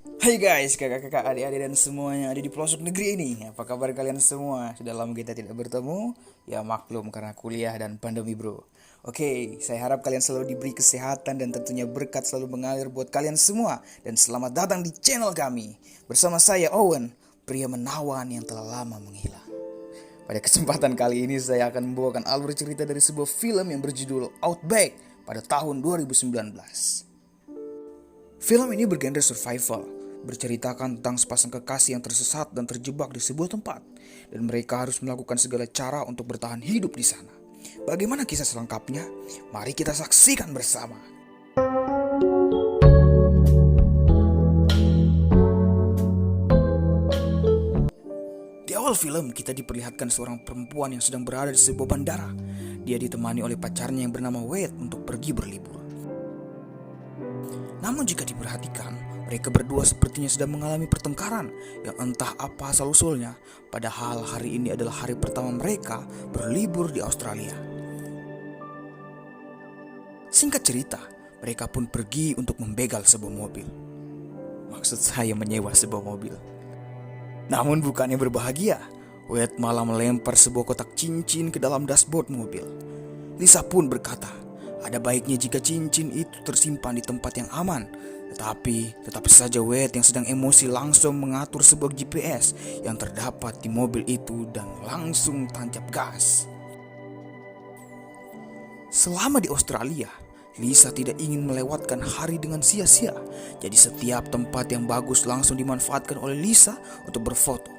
Hai guys, kakak-kakak, adik-adik dan semua yang ada di pelosok negeri ini. Apa kabar kalian semua? Sudah lama kita tidak bertemu. Ya maklum karena kuliah dan pandemi bro. Oke, saya harap kalian selalu diberi kesehatan dan tentunya berkat selalu mengalir buat kalian semua. Dan selamat datang di channel kami. Bersama saya Owen, pria menawan yang telah lama menghilang. Pada kesempatan kali ini saya akan membawakan alur cerita dari sebuah film yang berjudul Outback pada tahun 2019. Film ini bergenre survival, berceritakan tentang sepasang kekasih yang tersesat dan terjebak di sebuah tempat, dan mereka harus melakukan segala cara untuk bertahan hidup di sana. Bagaimana kisah selengkapnya? Mari kita saksikan bersama. Di awal film, kita diperlihatkan seorang perempuan yang sedang berada di sebuah bandara. Dia ditemani oleh pacarnya yang bernama Wade untuk pergi berlibur. Namun jika diperhatikan, mereka berdua sepertinya sedang mengalami pertengkaran yang entah apa asal-usulnya, padahal hari ini adalah hari pertama mereka berlibur di Australia. Singkat cerita, mereka pun pergi untuk membegal sebuah mobil. Maksud saya menyewa sebuah mobil. Namun bukannya berbahagia, Wade malah melempar sebuah kotak cincin ke dalam dashboard mobil. Lisa pun berkata, ada baiknya jika cincin itu tersimpan di tempat yang aman. Tetapi tetap saja Wade yang sedang emosi langsung mengatur sebuah GPS yang terdapat di mobil itu dan langsung tancap gas. Selama di Australia, Lisa tidak ingin melewatkan hari dengan sia-sia. Jadi setiap tempat yang bagus langsung dimanfaatkan oleh Lisa untuk berfoto.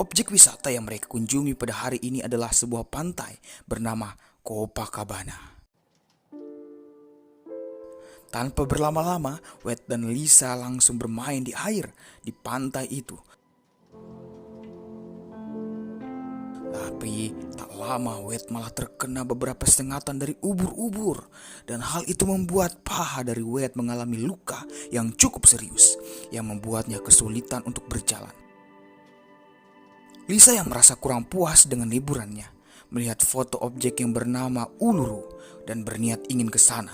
Objek wisata yang mereka kunjungi pada hari ini adalah sebuah pantai bernama Copacabana. Tanpa berlama-lama, Wade dan Lisa langsung bermain di air di pantai itu. Tapi tak lama Wade malah terkena beberapa sengatan dari ubur-ubur. Dan hal itu membuat paha dari Wade mengalami luka yang cukup serius, yang membuatnya kesulitan untuk berjalan. Lisa yang merasa kurang puas dengan liburannya, melihat foto objek yang bernama Uluru dan berniat ingin ke sana.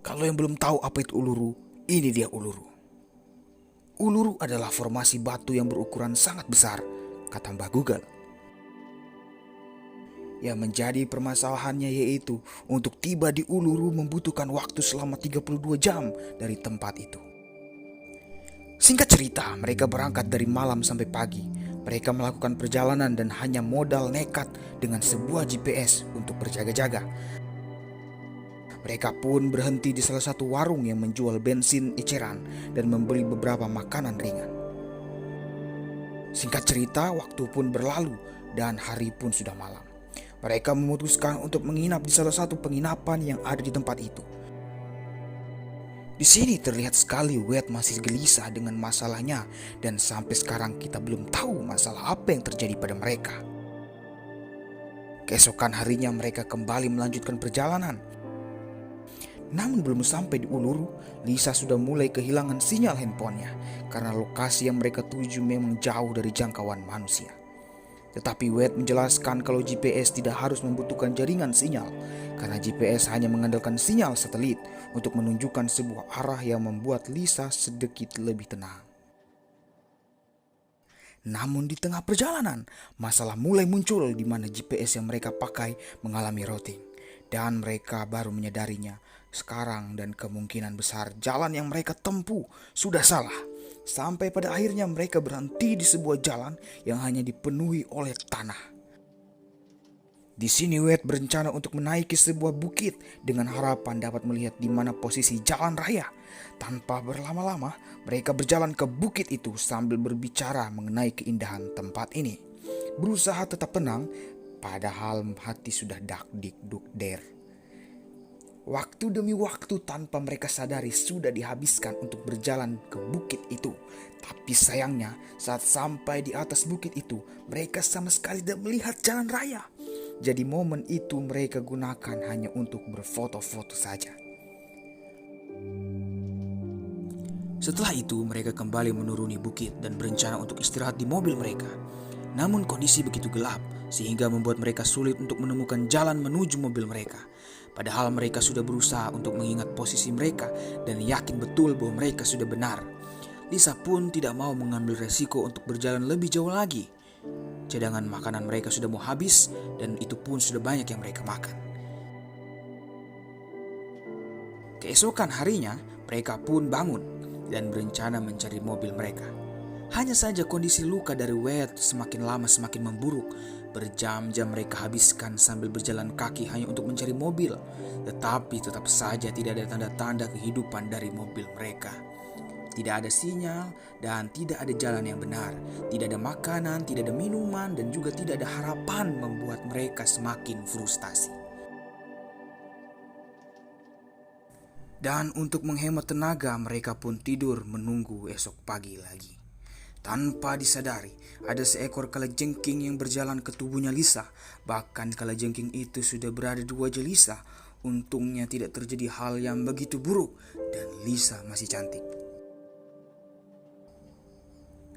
Kalau yang belum tahu apa itu Uluru, ini dia Uluru. Uluru adalah formasi batu yang berukuran sangat besar, kata Mbah Google. Yang menjadi permasalahannya yaitu untuk tiba di Uluru membutuhkan waktu selama 32 jam dari tempat itu. Singkat cerita, mereka berangkat dari malam sampai pagi. Mereka melakukan perjalanan dan hanya modal nekat dengan sebuah GPS untuk berjaga-jaga. Mereka pun berhenti di salah satu warung yang menjual bensin eceran dan membeli beberapa makanan ringan. Singkat cerita, waktu pun berlalu dan hari pun sudah malam. Mereka memutuskan untuk menginap di salah satu penginapan yang ada di tempat itu. Di sini terlihat sekali Wade masih gelisah dengan masalahnya dan sampai sekarang kita belum tahu masalah apa yang terjadi pada mereka. Keesokan harinya mereka kembali melanjutkan perjalanan. Namun belum sampai di Uluru, Lisa sudah mulai kehilangan sinyal handphonenya karena lokasi yang mereka tuju memang jauh dari jangkauan manusia. Tetapi Wade menjelaskan kalau GPS tidak harus membutuhkan jaringan sinyal karena GPS hanya mengandalkan sinyal satelit untuk menunjukkan sebuah arah yang membuat Lisa sedikit lebih tenang. Namun di tengah perjalanan, masalah mulai muncul di mana GPS yang mereka pakai mengalami routing. Dan mereka baru menyadarinya sekarang dan kemungkinan besar jalan yang mereka tempuh sudah salah. Sampai pada akhirnya mereka berhenti di sebuah jalan yang hanya dipenuhi oleh tanah. Di sini Wade berencana untuk menaiki sebuah bukit dengan harapan dapat melihat di mana posisi jalan raya. Tanpa berlama-lama, mereka berjalan ke bukit itu sambil berbicara mengenai keindahan tempat ini. Berusaha tetap tenang, padahal hati sudah dak-dik-duk-der. Waktu demi waktu tanpa mereka sadari sudah dihabiskan untuk berjalan ke bukit itu. Tapi sayangnya saat sampai di atas bukit itu, mereka sama sekali tidak melihat jalan raya. Jadi momen itu mereka gunakan hanya untuk berfoto-foto saja. Setelah itu mereka kembali menuruni bukit dan berencana untuk istirahat di mobil mereka. Namun kondisi begitu gelap sehingga membuat mereka sulit untuk menemukan jalan menuju mobil mereka. Padahal mereka sudah berusaha untuk mengingat posisi mereka dan yakin betul bahwa mereka sudah benar. Lisa pun tidak mau mengambil resiko untuk berjalan lebih jauh lagi. Cadangan makanan mereka sudah mau habis dan itu pun sudah banyak yang mereka makan. Keesokan harinya, mereka pun bangun dan berencana mencari mobil mereka. Hanya saja kondisi luka dari Wade semakin lama semakin memburuk. Berjam-jam mereka habiskan sambil berjalan kaki hanya untuk mencari mobil. Tetapi tetap saja tidak ada tanda-tanda kehidupan dari mobil mereka. Tidak ada sinyal dan tidak ada jalan yang benar. Tidak ada makanan, tidak ada minuman, dan juga tidak ada harapan membuat mereka semakin frustasi. Dan untuk menghemat tenaga, mereka pun tidur menunggu esok pagi lagi. Tanpa disadari, ada seekor kalajengking yang berjalan ke tubuhnya Lisa. Bahkan kalajengking itu sudah berada di wajah Lisa. Untungnya tidak terjadi hal yang begitu buruk dan Lisa masih cantik.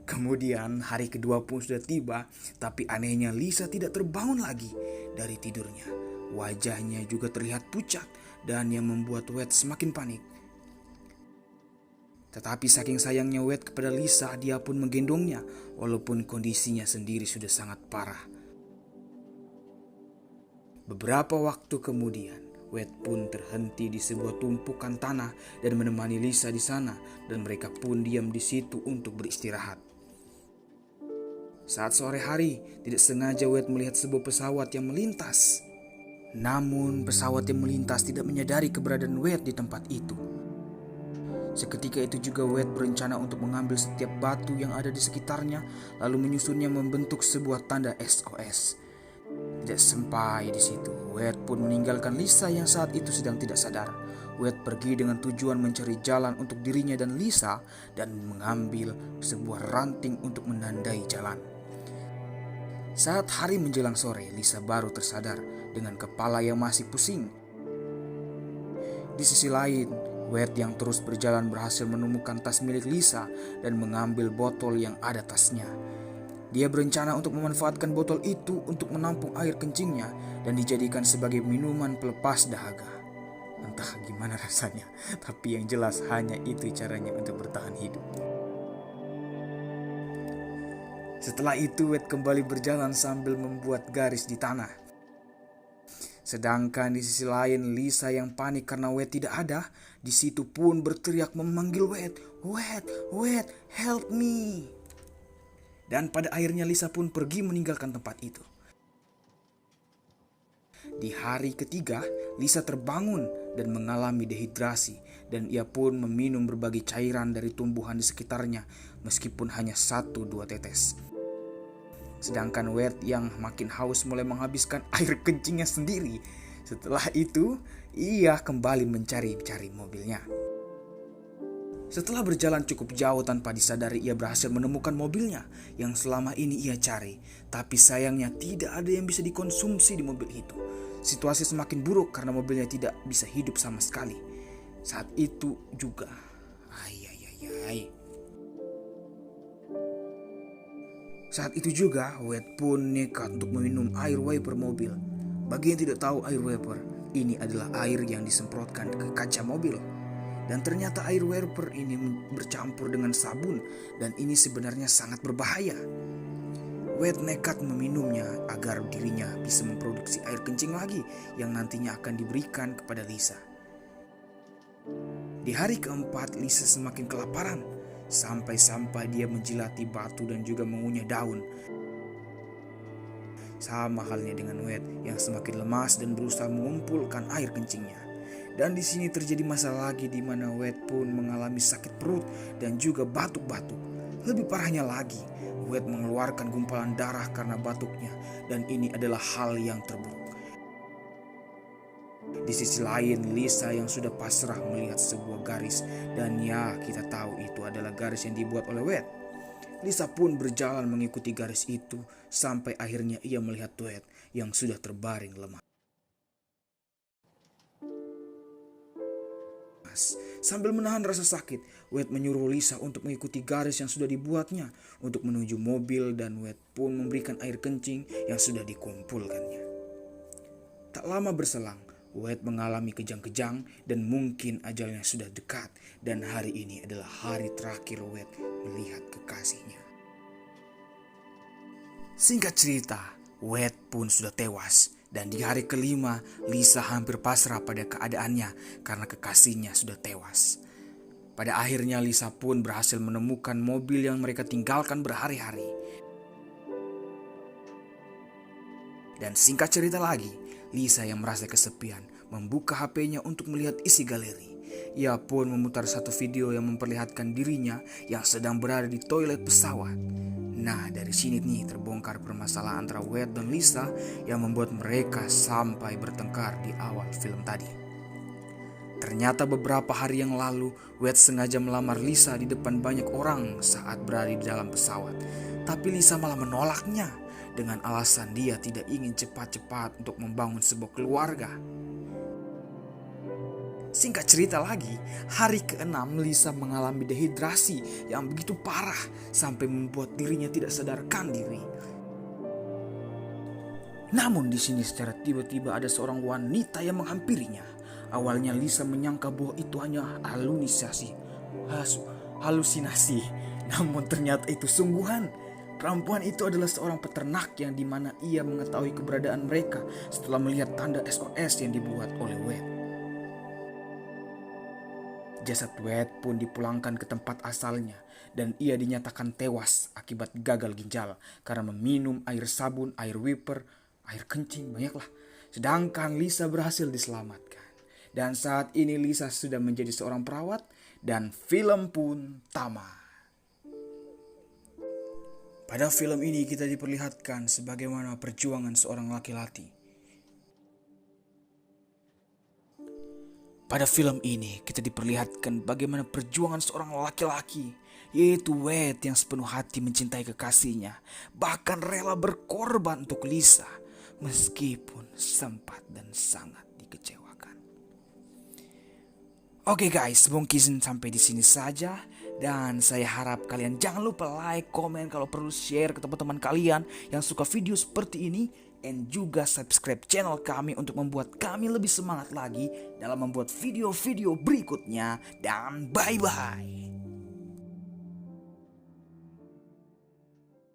Kemudian hari kedua pun sudah tiba, tapi anehnya Lisa tidak terbangun lagi dari tidurnya. Wajahnya juga terlihat pucat dan yang membuat Wade semakin panik. Tetapi saking sayangnya Wade kepada Lisa, dia pun menggendongnya walaupun kondisinya sendiri sudah sangat parah. Beberapa waktu kemudian, Wade pun terhenti di sebuah tumpukan tanah dan menemani Lisa di sana, dan mereka pun diam di situ untuk beristirahat. Saat sore hari, tidak sengaja Wade melihat sebuah pesawat yang melintas. Namun pesawat yang melintas tidak menyadari keberadaan Wade di tempat itu. Seketika itu juga Wade berencana untuk mengambil setiap batu yang ada di sekitarnya, lalu menyusunnya membentuk sebuah tanda SOS. Tidak sampai di situ, Wade pun meninggalkan Lisa yang saat itu sedang tidak sadar. Wade pergi dengan tujuan mencari jalan untuk dirinya dan Lisa dan mengambil sebuah ranting untuk menandai jalan. Saat hari menjelang sore, Lisa baru tersadar dengan kepala yang masih pusing. Di sisi lain, Wade yang terus berjalan berhasil menemukan tas milik Lisa dan mengambil botol yang ada tasnya. Dia berencana untuk memanfaatkan botol itu untuk menampung air kencingnya dan dijadikan sebagai minuman pelepas dahaga. Entah gimana rasanya, tapi yang jelas hanya itu caranya untuk bertahan hidup. Setelah itu Wade kembali berjalan sambil membuat garis di tanah. Sedangkan di sisi lain Lisa yang panik karena Wade tidak ada, di situ pun berteriak memanggil Wade, "Wade, Wade, help me!" Dan pada akhirnya Lisa pun pergi meninggalkan tempat itu. Di hari ketiga, Lisa terbangun dan mengalami dehidrasi dan ia pun meminum berbagai cairan dari tumbuhan di sekitarnya meskipun hanya 1-2 tetes. Sedangkan Wade yang makin haus mulai menghabiskan air kencingnya sendiri. Setelah itu, ia kembali mencari-cari mobilnya. Setelah berjalan cukup jauh tanpa disadari, ia berhasil menemukan mobilnya yang selama ini ia cari. Tapi sayangnya tidak ada yang bisa dikonsumsi di mobil itu. Situasi semakin buruk karena mobilnya tidak bisa hidup sama sekali. Saat itu juga, Saat itu juga, Wade pun nekat untuk meminum air wiper mobil. Bagi yang tidak tahu air wiper, ini adalah air yang disemprotkan ke kaca mobil. Dan ternyata air wiper ini bercampur dengan sabun dan ini sebenarnya sangat berbahaya. Wade nekat meminumnya agar dirinya bisa memproduksi air kencing lagi yang nantinya akan diberikan kepada Lisa. Di hari keempat, Lisa semakin kelaparan. Sampai-sampai dia menjilati batu dan juga mengunyah daun. Sama halnya dengan Wade yang semakin lemas dan berusaha mengumpulkan air kencingnya. Dan di sini terjadi masalah lagi di mana Wade pun mengalami sakit perut dan juga batuk-batuk. Lebih parahnya lagi, Wade mengeluarkan gumpalan darah karena batuknya dan ini adalah hal yang terburuk. Di sisi lain, Lisa yang sudah pasrah melihat sebuah garis dan ya kita tahu itu adalah garis yang dibuat oleh Wade. Lisa pun berjalan mengikuti garis itu sampai akhirnya ia melihat Wade yang sudah terbaring lemah. Sambil menahan rasa sakit, Wade menyuruh Lisa untuk mengikuti garis yang sudah dibuatnya untuk menuju mobil dan Wade pun memberikan air kencing yang sudah dikumpulkannya. Tak lama berselang, Wade mengalami kejang-kejang dan mungkin ajalnya sudah dekat. Dan hari ini adalah hari terakhir Wade melihat kekasihnya. Singkat cerita, Wade pun sudah tewas. Dan di hari kelima, Lisa hampir pasrah pada keadaannya karena kekasihnya sudah tewas. Pada akhirnya Lisa pun berhasil menemukan mobil yang mereka tinggalkan berhari-hari. Dan singkat cerita lagi, Lisa yang merasa kesepian membuka HP-nya untuk melihat isi galeri. Ia pun memutar satu video yang memperlihatkan dirinya yang sedang berada di toilet pesawat. Nah, dari sini nih terbongkar permasalahan antara Wade dan Lisa yang membuat mereka sampai bertengkar di awal film tadi. Ternyata beberapa hari yang lalu, Wade sengaja melamar Lisa di depan banyak orang saat berada di dalam pesawat. Tapi Lisa malah menolaknya dengan alasan dia tidak ingin cepat-cepat untuk membangun sebuah keluarga. Singkat cerita lagi, hari ke-6 Lisa mengalami dehidrasi yang begitu parah sampai membuat dirinya tidak sadarkan diri. Namun di sini secara tiba-tiba ada seorang wanita yang menghampirinya. Awalnya Lisa menyangka bahwa itu hanya halusinasi. Namun ternyata itu sungguhan. Perempuan itu adalah seorang peternak yang dimana ia mengetahui keberadaan mereka setelah melihat tanda SOS yang dibuat oleh Wade. Jasad Wade pun dipulangkan ke tempat asalnya dan ia dinyatakan tewas akibat gagal ginjal karena meminum air sabun, air wiper, air kencing banyaklah. Sedangkan Lisa berhasil diselamatkan. Dan saat ini Lisa sudah menjadi seorang perawat dan film pun tamat. Pada film ini kita diperlihatkan sebagaimana perjuangan seorang laki-laki. Pada film ini kita diperlihatkan bagaimana perjuangan seorang laki-laki, yaitu Wade yang sepenuh hati mencintai kekasihnya, bahkan rela berkorban untuk Lisa meskipun sempat dan sangat dikecewakan. Oke guys, mungkin sampai di sini saja. Dan saya harap kalian jangan lupa like, komen, kalau perlu share ke teman-teman kalian yang suka video seperti ini. Dan juga subscribe channel kami untuk membuat kami lebih semangat lagi dalam membuat video-video berikutnya. Dan bye-bye.